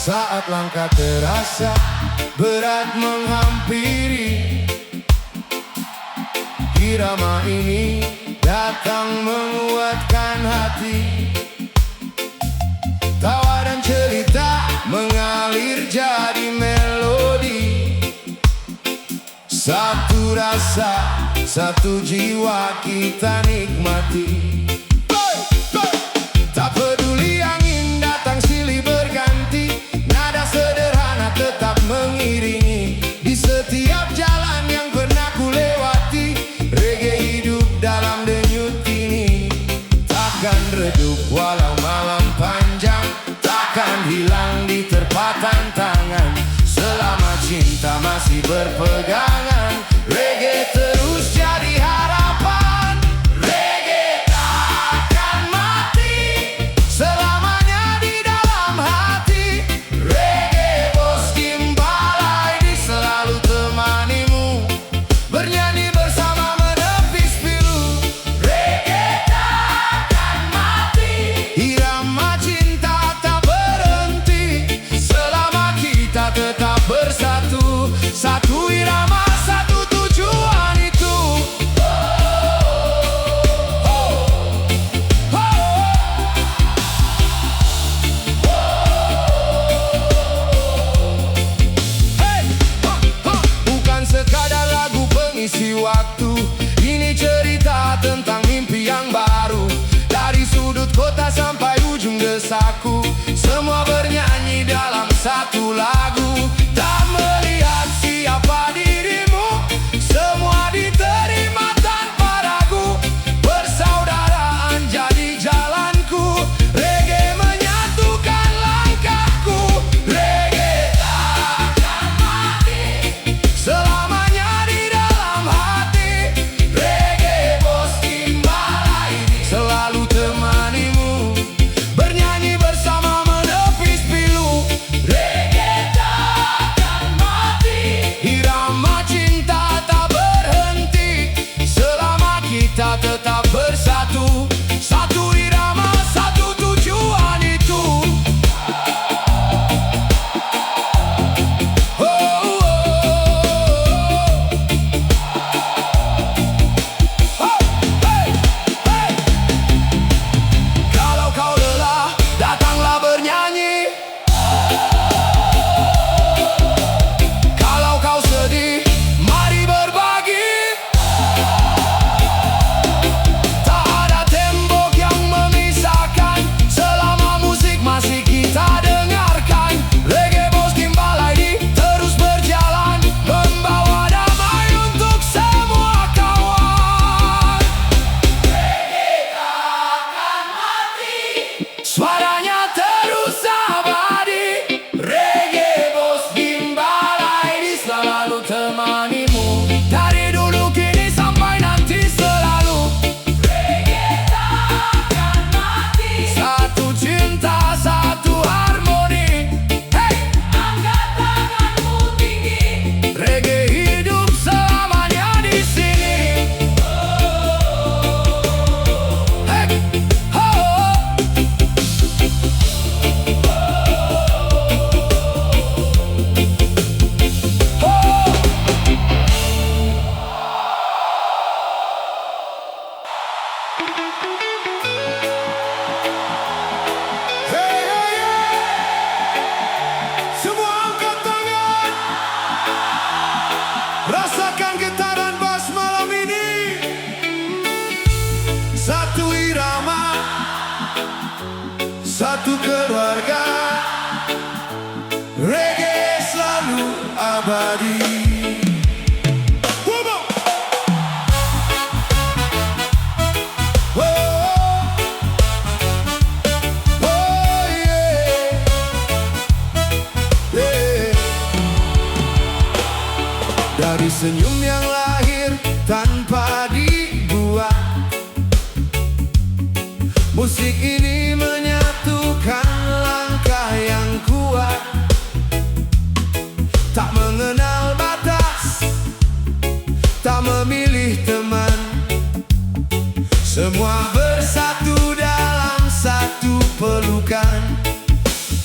Saat langkah terasa berat menghampiri, irama ini datang menguatkan hati. Tawa dan cerita mengalir jadi melodi. Satu rasa, satu jiwa kita nikmati. Tak peduli angin datang silih berganti, nada sederhana tetap mengiringi. Di setiap jalan yang pernah ku lewati, reggae hidup dalam denyut ini. Takkan redup walau malam panjang, takkan hilang di terpatan tangan. Selama cinta masih berpegangan, reggae terus jadi harapan. Reggae takkan mati, selamanya di dalam hati. Reggae Bos Gimbal ID selalu temanimu, bernyanyi bersama menepis pilu. Reggae takkan mati, irama cinta tak berhenti. Selama kita tetap bersatu, satu irama, satu tujuan itu. Bukan sekadar lagu pengisi waktu, ini cerita tentang mimpi yang baru. Dari sudut kota sampai ujung desaku, semua bernyanyi dalam satu lagu. Tak melihat siapa dirimu, semua diterima tanpa ragu. Persaudaraan jadi jalanku, reggae menyatukan langkahku. Reggae takkan mati, selamanya di dalam hati. Reggae Bos Gimbal ini selalu temanimu, bernyanyi bersama menepis pilu. Reggae takkan mati, irama cinta tak berhenti. Selama kita tetap bersatu, satu irama, satu tujuan itu. Oh, oh, oh. Oh, hey, hey. Kalau kau lelah, datanglah bernyanyi. Kalau kau sedih, mari berbagi. Tak ada tembok yang memisahkan, selama musik masih kita dengarkan. Reggae Bos Gimbal ID terus berjalan, membawa damai untuk semua kawan. Reggae takkan mati, suaranya terus abadi. Reggae Bos Gimbal ID selalu temanimu, dari dulu kini sampai nanti selalu. Reggae takkan mati, satu cinta, satu harmoni. Hey, angkat tanganmu tinggi, reggae hidup selamanya di sini. Hey, oh, oh. Hey, hey, hey. Semua angkat tangan, rasakan getaran bass malam ini. Satu irama, satu keluarga. Reggae selalu abadi. Wobo! Oh, oh, yeah. Yeah. Dari senyum yang lahir tanpa dibuat, musik ini menyatukan langkah yang kuat. Tak mengenal batas, tak memilih teman, semua bersatu dalam satu pelukan.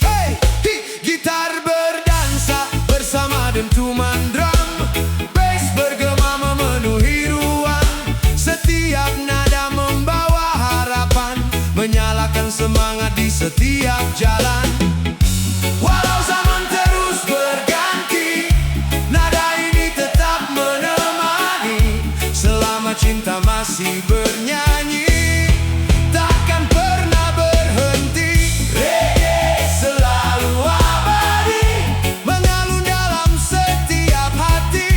Hey, hi, gitar dentuman drum, bass bergema memenuhi ruang. Setiap nada membawa harapan, menyalakan semangat di setiap jalan. Walau zaman terus berganti, nada ini tetap menemani. Selama cinta masih bernyanyi, takkan pernah berhenti. Reggae selalu abadi, mengalun dalam setiap hati.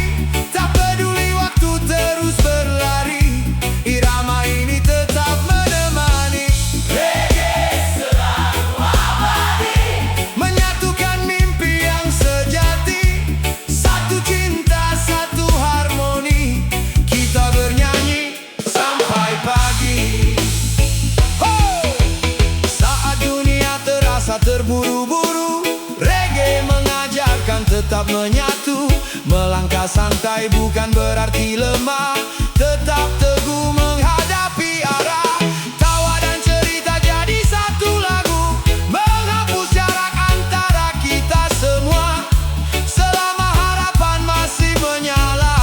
Tak peduli waktu terus berlari, irama ini tetap menemani. Reggae selalu abadi, menyatukan mimpi yang sejati. Satu cinta, satu harmoni, kita bernyanyi sampai pagi. Saat dunia terasa terburu-buru, reggae mengajarkan tetap menyatu. Melangkah santai bukan berarti lemah, tetap teguh menghadapi arah. Tawa dan cerita jadi satu lagu, menghapus jarak antara kita semua. Selama harapan masih menyala,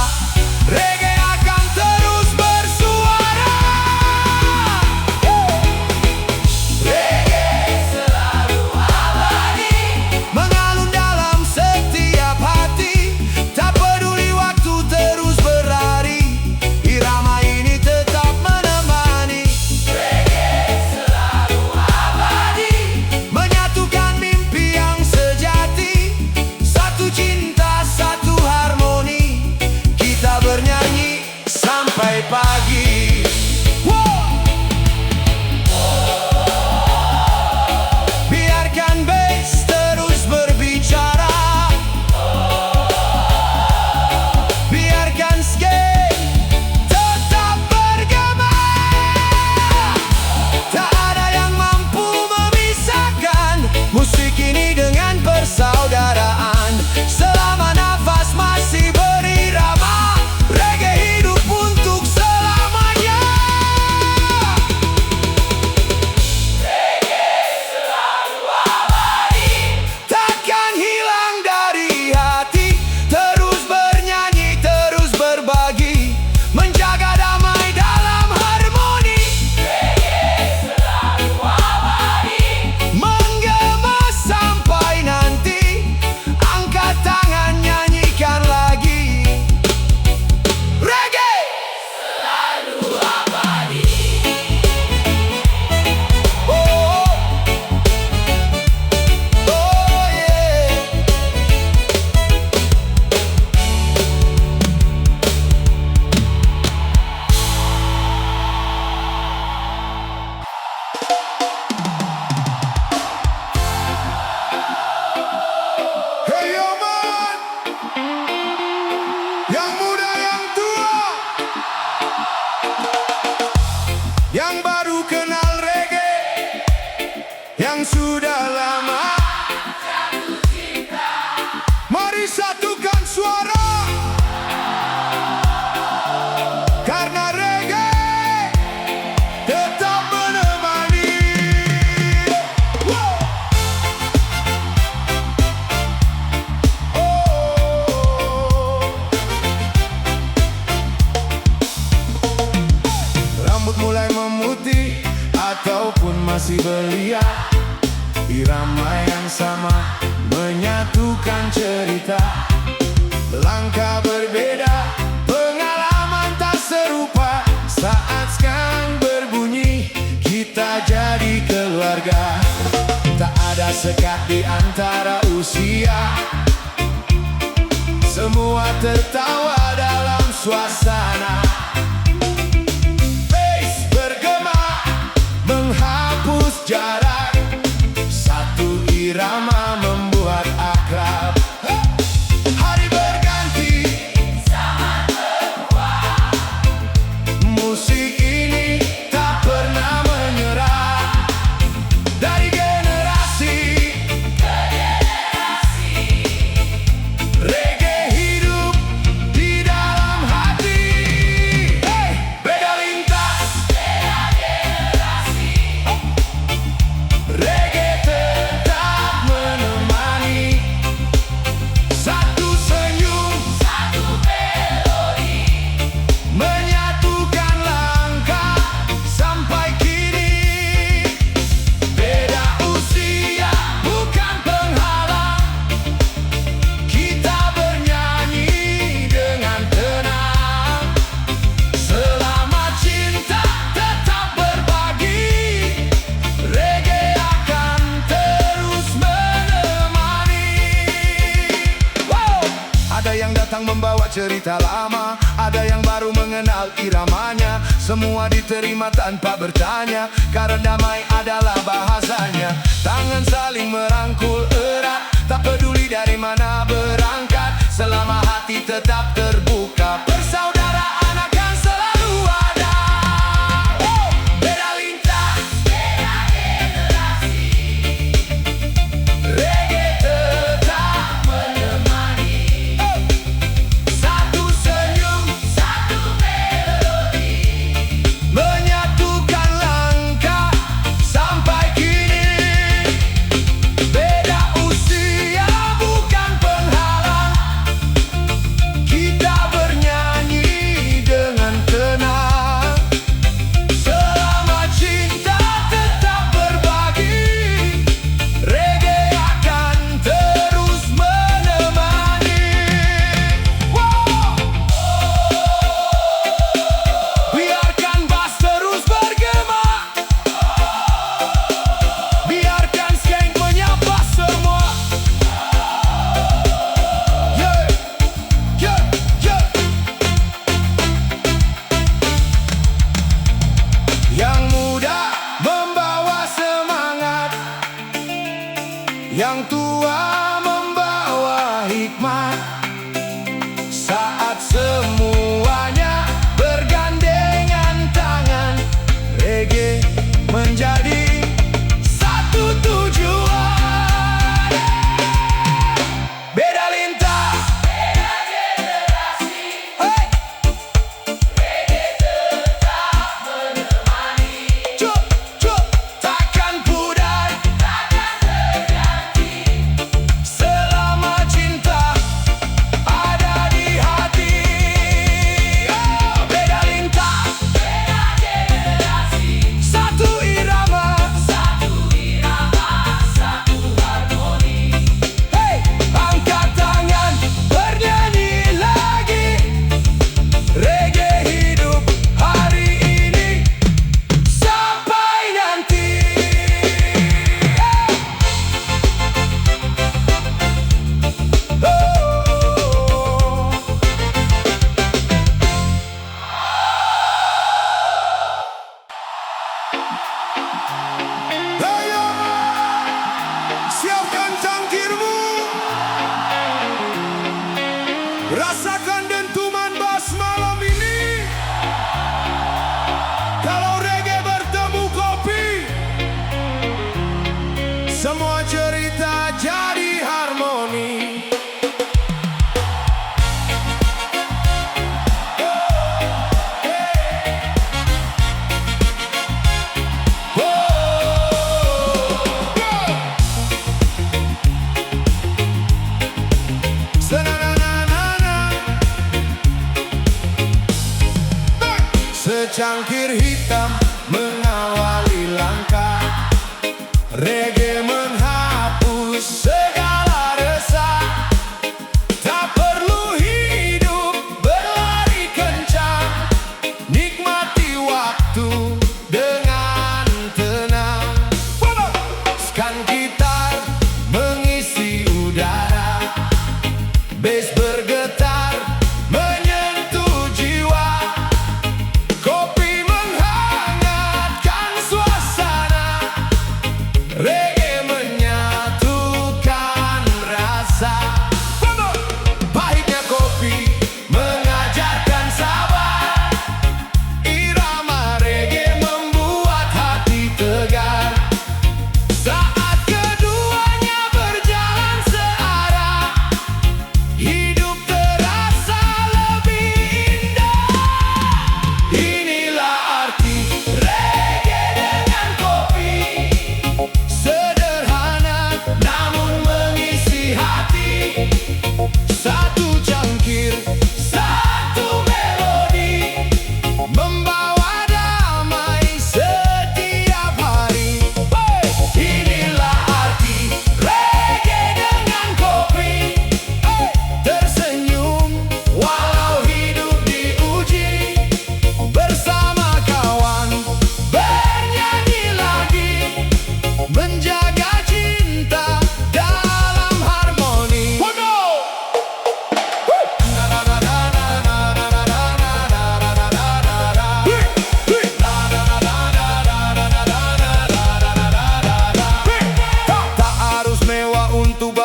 reggae akan terus bersuara. Reggae selalu abadi, mengalun dalam setiap hati. Tak peduli waktu terus berlari, irama ini tetap menemani. Reggae selalu abadi, menyatukan mimpi yang sejati. Satu cinta, satu harmoni, kita bernyanyi sampai pagi. Biarkan bass terus berbicara, biarkan skate tetap bergema. Tak ada yang mampu memisahkan musik ini dengan persaudaraan. Selama nafas masih berirama, reggae hidup untuk selamanya. Takkan hilang dari hati, terus bernyanyi, terus berbagi, menjaga damai dalam harmoni. Menggema sampai nanti, angkat tangan nyanyikan lagi. Reggae selalu abadi. Oh, oh yeah. Hey yo man, yang muda yang tua, yang baru kenal reggae, yang sudah lama, mari satukan suara, karena reggae tetap menemani. Wow. Rambut mulai memutih ataupun masih belia, irama yang sama menyatukan cerita. Langkah berbeda, pengalaman tak serupa. Saat sekarang berbunyi, kita jadi keluarga. Tak ada sekat di antara usia, semua tertawa dalam suasana. Bass bergema menghapus jarak, satu irama membuat akrab. Hari berganti, zaman berubah, musik ini tak pernah menyerah. Dari generasi ke generasi, reggae hidup di dalam hati. Hey! Beda lintas, beda generasi, yang membawa cerita lama, ada yang baru mengenal iramanya. Semua diterima tanpa bertanya, karena damai adalah bahasanya. Tangan saling merangkul erat, tak peduli dari mana berangkat, selama hati tetap terbuka. Persaudaraan akan selalu ada. Beda lintas, beda generasi, reggae tetap menemani. Satu senyum, satu melodi, menyatukan langkah sampai kini. Beda usia bukan penghalang, kita bernyanyi dengan tenang. Selama cinta tetap berbagi, reggae akan terus menemani. Wow! Biarkan bass terus bergema, biarkan skank menyapa semua. Yeah, yeah, yeah. Yang muda membawa semangat, yang tua membawa hikmat. Saat semuanya bergandengan tangan, reggae menjadi satu tujuan. Beda lintas, beda generasi, hey! Reggae tetap menemani. Cuk, cuk, takkan pudar, takkan terganti, selama cinta ada di hati. Oh, beda lintas, beda generasi, satu irama, satu harmoni. Hey, angkat tangan, bernyanyi lagi. Reggae hidup hari ini sampai nanti. Ayo, siapkan cangkirmu, rasakan dentuman bass malam ini. Kalau reggae bertemu kopi, semua cerita jadi harmoni. Secangkir hitam mengawali langkah, reggae menghapus segala resah. Tak perlu hidup berlari kencang, nikmati waktu dengan tenang. Skan gitar mengisi udara, bass bergetar menyentuh jiwa. Kopi menghapus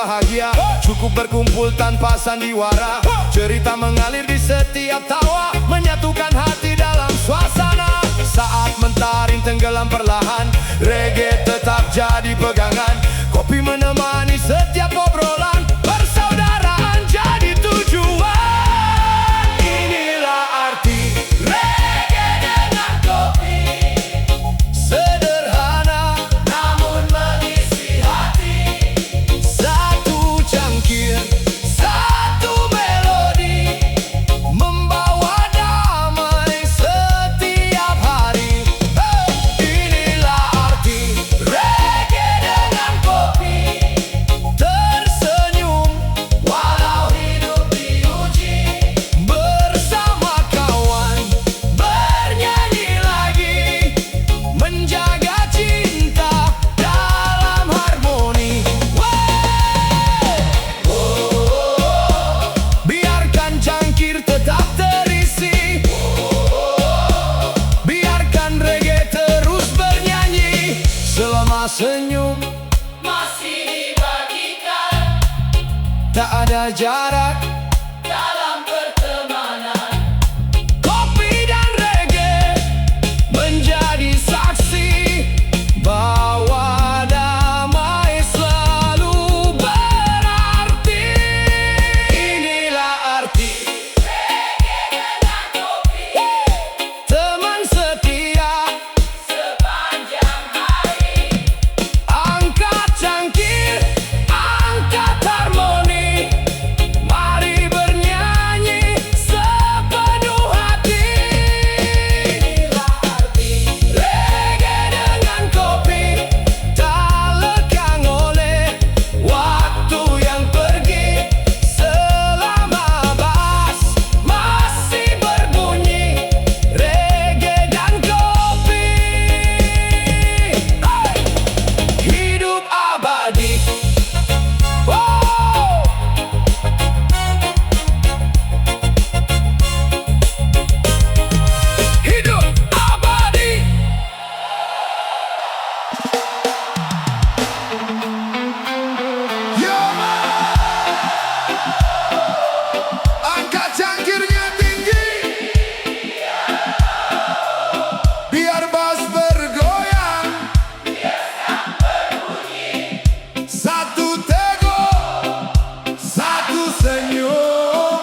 bahagia, cukup berkumpul tanpa sandiwara. Cerita mengalir di setiap tawa, menyatukan hati dalam suasana. Saat mentari tenggelam perlahan, reggae tetap jadi pegangan. Kopi menemani setiap obrolan, persaudaraan jadi tujuan. Inilah arti reggae dengan kopi. Sederhana namun mengisi hati. Satu cangkir, satu melodi, membawa damai setiap hari. Inilah arti reggae dengan kopi. Tersenyum walau hidup diuji, bersama kawan bernyanyi lagi, menjaga cinta dalam harmoni. Biarkan cangkir tetap terisi, biarkan reggae terus bernyanyi. Selama senyum masih dibagikan, tak ada jarak dalam pertemanan. Kopi dan reggae menjadi saksi bahwa damai selalu berarti. Inilah arti reggae dengan kopi. Teman setia sepanjang hari. Angkat cangkir, angkat harmoni, mari bernyanyi sepenuh hati. Inilah arti reggae dengan kopi, tak lekang oleh waktu yang pergi. Selama bass masih berbunyi, reggae dan kopi hidup abadi. Wow! Hidup abadi. Yo, angkat cangkirnya tinggi, biar bass bergoyang. Satu teguh, satu senyum,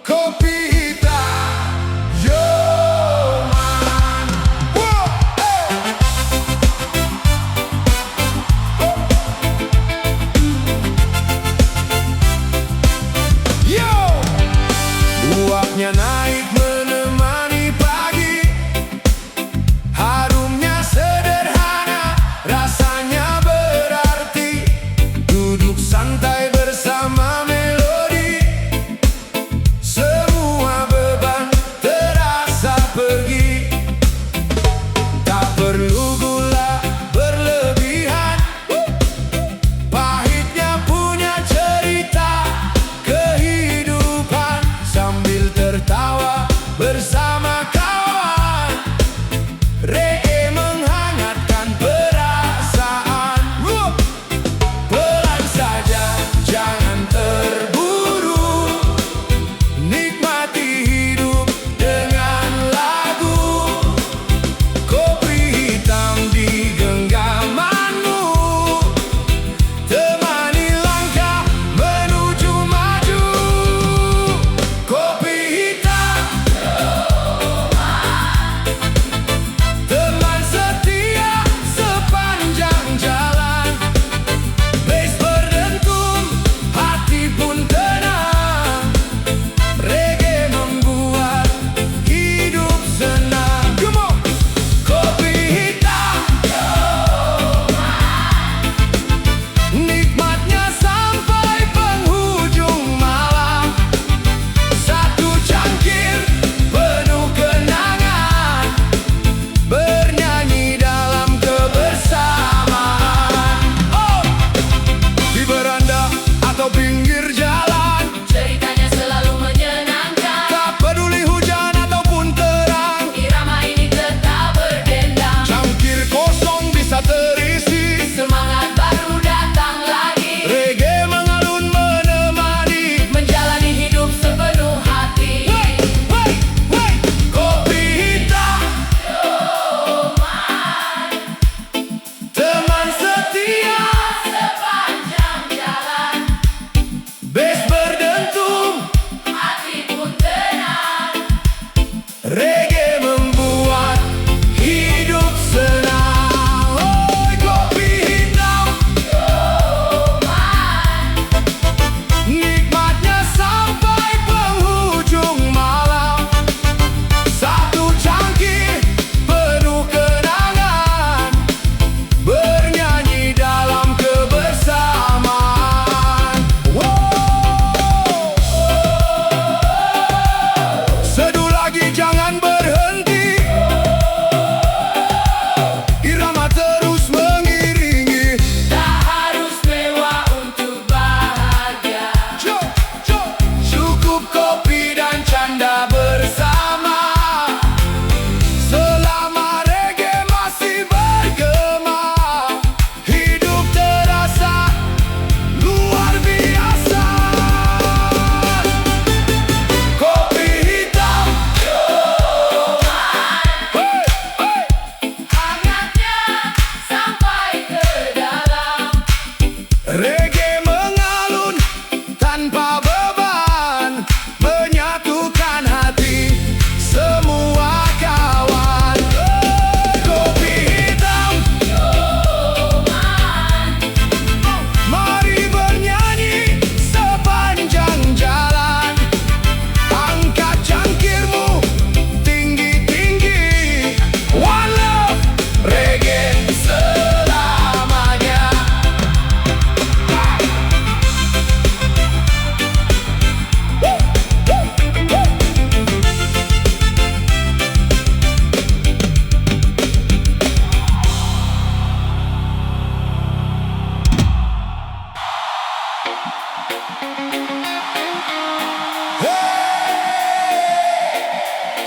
kopi hitam. Yo, man. Wow, yo, uapnya naik menemani pagi. Harumnya sederhana, rasanya berarti. Duduk santai bersama melodi, semua beban terasa pergi. Tak perlu gula berlebihan, pahitnya punya cerita kehidupan. Sambil tertawa bersama kawan, reggae menghangatkan perasaan. Pelan saja, jangan terburu, nikmati hidup dengan lagu. Kopi hitam di genggamanmu, temani langkah menuju maju. Kopi hitam, teman setia sepanjang jalan. Bass berdentum, hati pun tenang. Reggae membuat hidup senang. Come on! Kopi hitam, nikmatnya sampai penghujung malam. Satu cangkir penuh kenangan, bernyanyi dalam kebersamaan. Oh, di beranda atau pinggir jalan, Ceritanya selalu menyenangkan. tak peduli hujan ataupun terang. Irama ini tetap berdendang. Cangkir kosong bisa terisi, Semangat baru datang lagi. reggae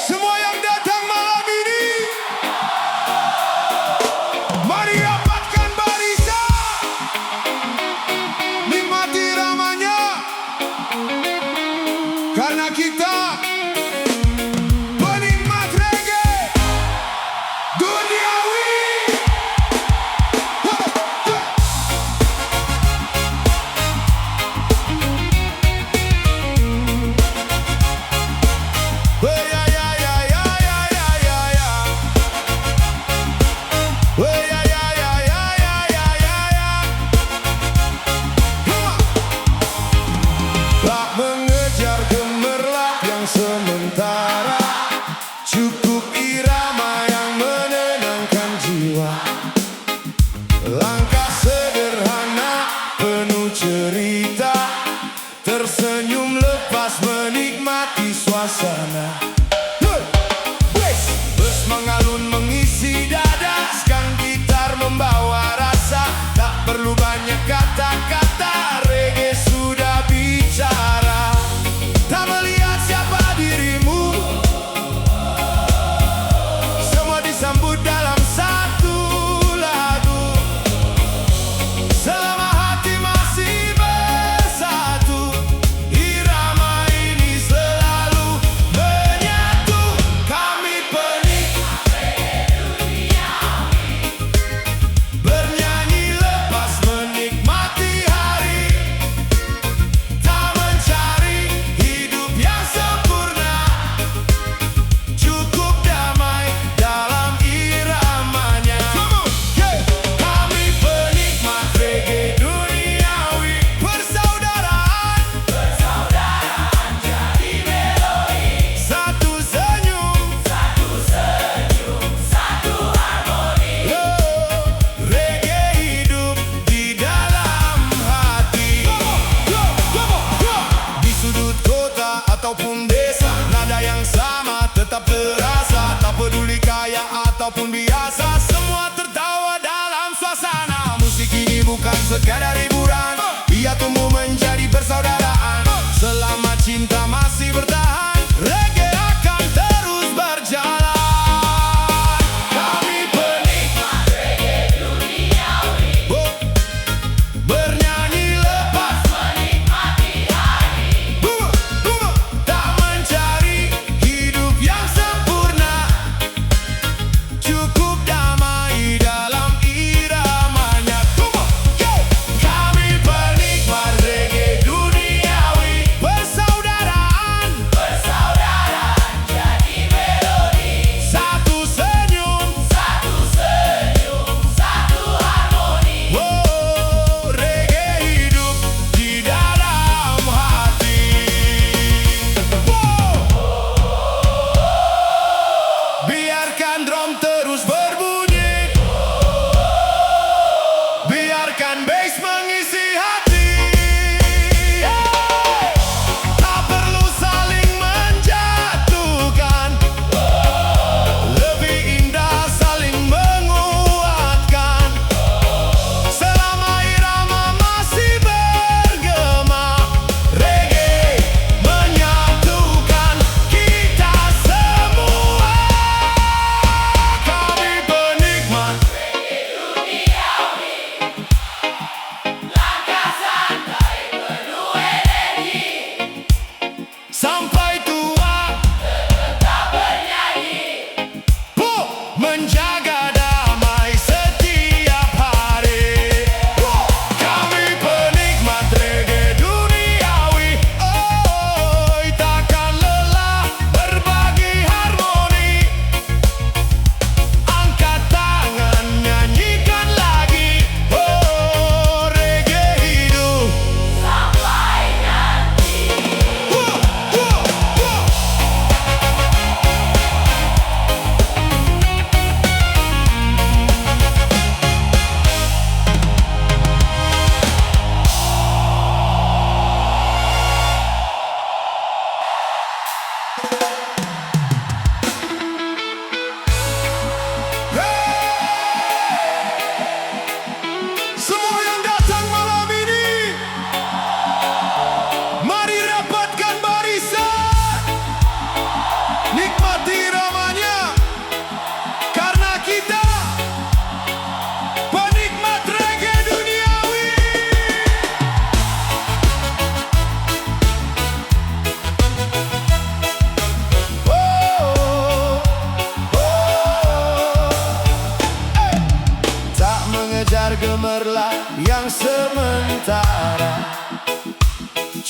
Semua yang datang malam ini, mari rapatkan barisan, nikmati ramanya, karena kita penikmat reggae duniawi. Tak mengejar gemerlap yang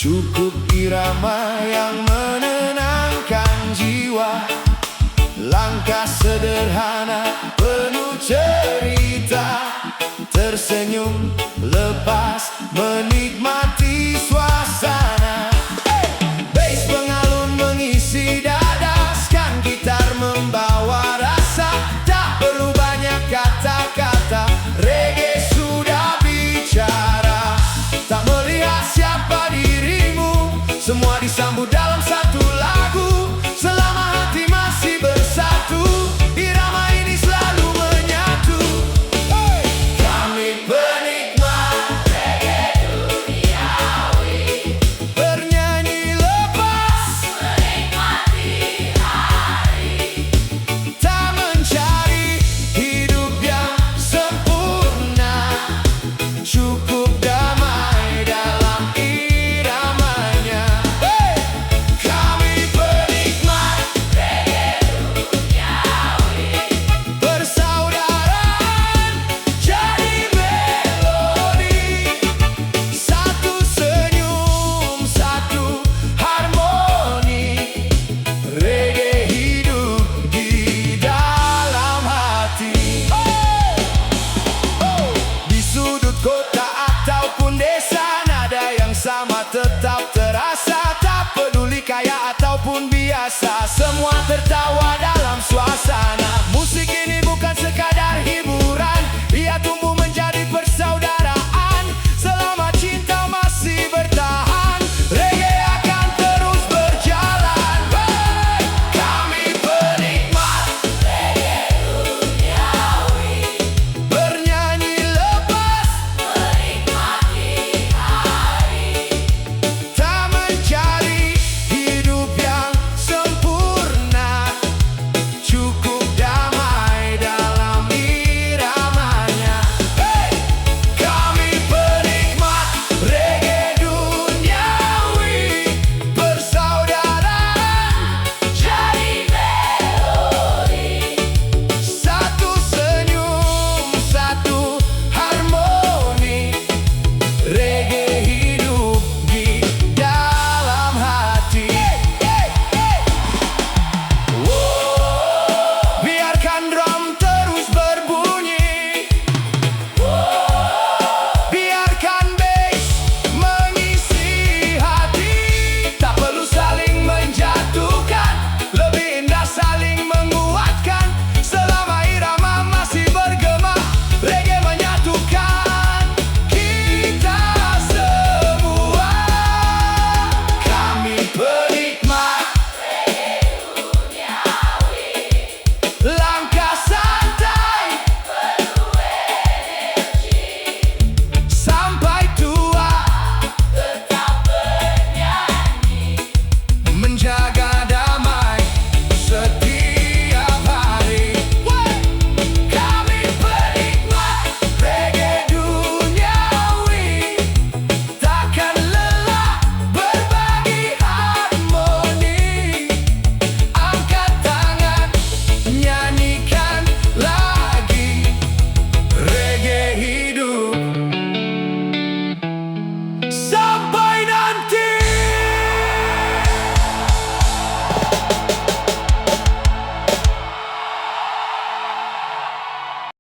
Cukup irama yang menenangkan jiwa, langkah sederhana penuh cerita, tersenyum lepas menikmati suasana. Bass pengalun mengisi dada, skan gitar membawa rasa, tak perlu banyak kata-kata, reggae sudah bicara. Tak melihat siapa dirimu, semua disambut dalam satu lagu. Selama hati masih bersatu, irama ini selalu menyatu. Kami penikmat reggae duniawi, bernyanyi lepas menikmati hari, tak mencari hidup yang sempurna, cukup damai dalam iramanya. Kami penikmat reggae duniawi, persaudaraan jadi melodi, satu senyum, satu harmoni, reggae hidup di dalam hati. Di sudut kota ataupun desa, nada yang sama tetap terasa. Tak peduli kaya ataupun biasa, semua tertawa dalam suasana.